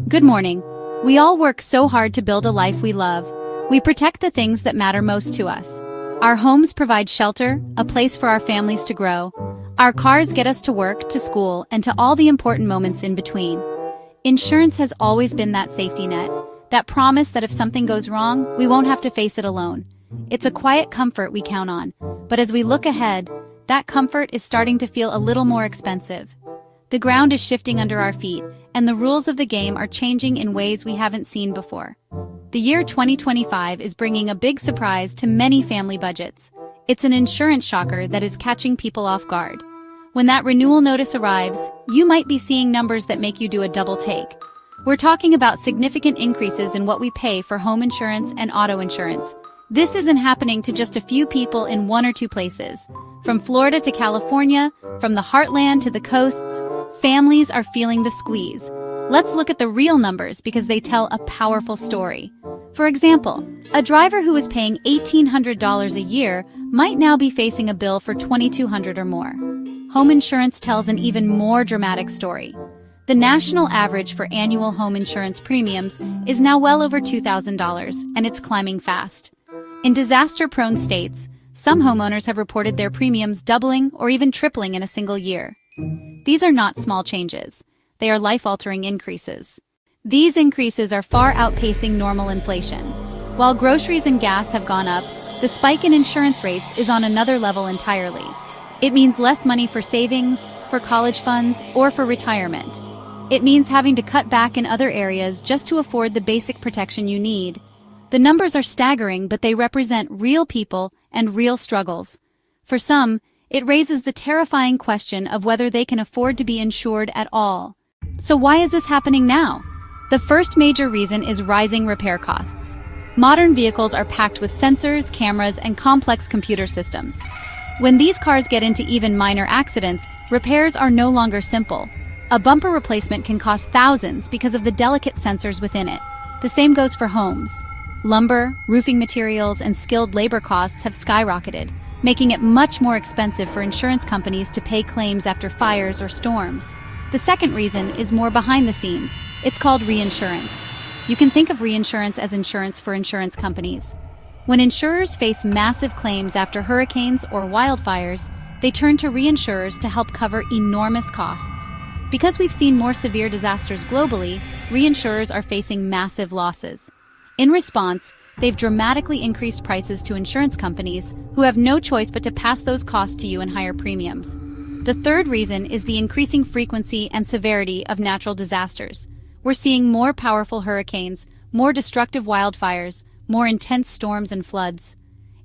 Good morning. We all work so hard to build a life we love. We protect the things that matter most to us. Our homes provide shelter, a place for our families to grow. Our cars get us to work, to school, and to all the important moments in between. Insurance has always been that safety net, that promise that if something goes wrong, we won't have to face it alone. It's a quiet comfort we count on, but as we look ahead, that comfort is starting to feel a little more expensive. The ground is shifting under our feet, and the rules of the game are changing in ways we haven't seen before. The year 2025 is bringing a big surprise to many family budgets. It's an insurance shocker that is catching people off guard. When that renewal notice arrives, you might be seeing numbers that make you do a double take. We're talking about significant increases in what we pay for home insurance and auto insurance. This isn't happening to just a few people in one or two places. From Florida to California, from the heartland to the coasts, families are feeling the squeeze. Let's look at the real numbers because they tell a powerful story. For example, a driver who was paying $1,800 a year might now be facing a bill for $2,200 or more. Home insurance tells an even more dramatic story. The national average for annual home insurance premiums is now well over $2,000, and it's climbing fast. In disaster-prone states, some homeowners have reported their premiums doubling or even tripling in a single year. These are not small changes. They are life-altering increases. These increases are far outpacing normal inflation. While groceries and gas have gone up, the spike in insurance rates is on another level entirely. It means less money for savings, for college funds, or for retirement. It means having to cut back in other areas just to afford the basic protection you need. The numbers are staggering, but they represent real people and real struggles. For some, it raises the terrifying question of whether they can afford to be insured at all. So why is this happening now? The first major reason is rising repair costs. Modern vehicles are packed with sensors, cameras, and complex computer systems. When these cars get into even minor accidents, repairs are no longer simple. A bumper replacement can cost thousands because of the delicate sensors within it. The same goes for homes. Lumber, roofing materials, and skilled labor costs have skyrocketed, making it much more expensive for insurance companies to pay claims after fires or storms. The second reason is more behind the scenes. It's called reinsurance. You can think of reinsurance as insurance for insurance companies. When insurers face massive claims after hurricanes or wildfires, they turn to reinsurers to help cover enormous costs. Because we've seen more severe disasters globally, reinsurers are facing massive losses. In response, they've dramatically increased prices to insurance companies who have no choice but to pass those costs to you in higher premiums. The third reason is the increasing frequency and severity of natural disasters. We're seeing more powerful hurricanes, more destructive wildfires, more intense storms and floods.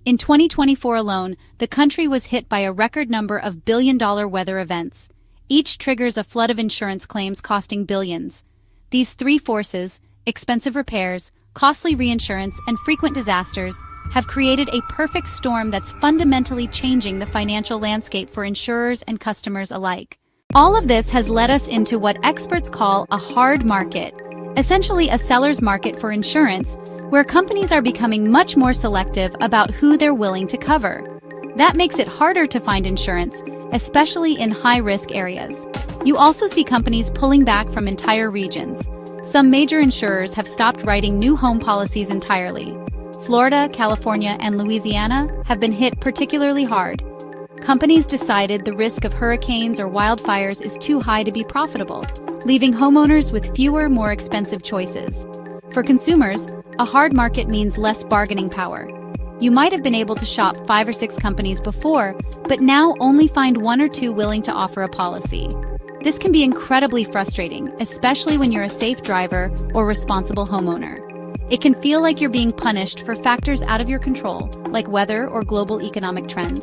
In 2024 alone, the country was hit by a record number of billion-dollar weather events. Each triggers a flood of insurance claims costing billions. These three forces, expensive repairs, costly reinsurance, and frequent disasters, have created a perfect storm that's fundamentally changing the financial landscape for insurers and customers alike. All of this has led us into what experts call a hard market, essentially a seller's market for insurance, where companies are becoming much more selective about who they're willing to cover. That makes it harder to find insurance, especially in high-risk areas. You also see companies pulling back from entire regions. Some major insurers have stopped writing new home policies entirely. Florida, California, and Louisiana have been hit particularly hard. Companies decided the risk of hurricanes or wildfires is too high to be profitable, leaving homeowners with fewer, more expensive choices. For consumers, a hard market means less bargaining power. You might have been able to shop 5 or 6 companies before, but now only find 1 or 2 willing to offer a policy. This can be incredibly frustrating, especially when you're a safe driver or responsible homeowner. It can feel like you're being punished for factors out of your control, like weather or global economic trends.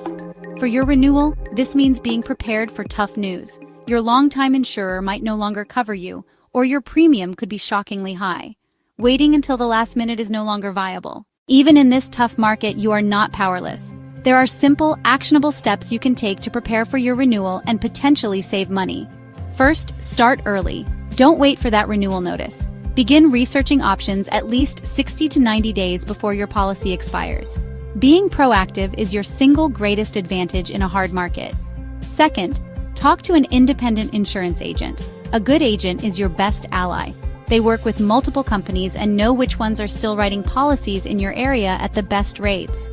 For your renewal, this means being prepared for tough news. Your longtime insurer might no longer cover you, or your premium could be shockingly high. Waiting until the last minute is no longer viable. Even in this tough market, you are not powerless. There are simple, actionable steps you can take to prepare for your renewal and potentially save money. First, start early. Don't wait for that renewal notice. Begin researching options at least 60 to 90 days before your policy expires. Being proactive is your single greatest advantage in a hard market. Second, talk to an independent insurance agent. A good agent is your best ally. They work with multiple companies and know which ones are still writing policies in your area at the best rates.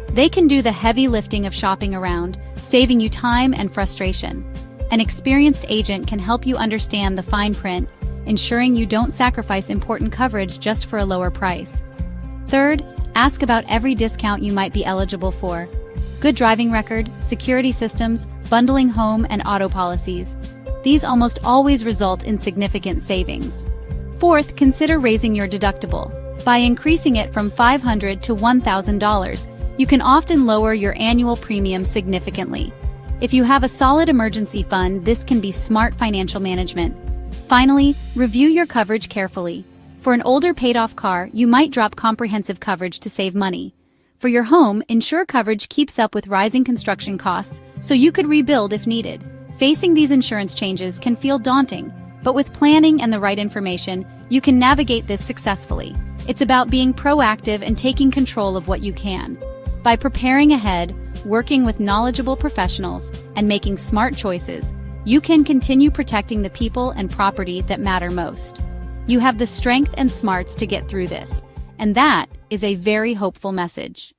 They can do the heavy lifting of shopping around, saving you time and frustration. An experienced agent can help you understand the fine print, ensuring you don't sacrifice important coverage just for a lower price. Third, ask about every discount you might be eligible for. Good driving record, security systems, bundling home and auto policies. These almost always result in significant savings. Fourth, consider raising your deductible. By increasing it from $500 to $1,000, you can often lower your annual premium significantly. If you have a solid emergency fund, this can be smart financial management. Finally, review your coverage carefully. For an older paid-off car, you might drop comprehensive coverage to save money. For your home, insure coverage keeps up with rising construction costs, so you could rebuild if needed. Facing these insurance changes can feel daunting, but with planning and the right information, you can navigate this successfully. It's about being proactive and taking control of what you can. By preparing ahead, working with knowledgeable professionals, and making smart choices, you can continue protecting the people and property that matter most. You have the strength and smarts to get through this, and that is a very hopeful message.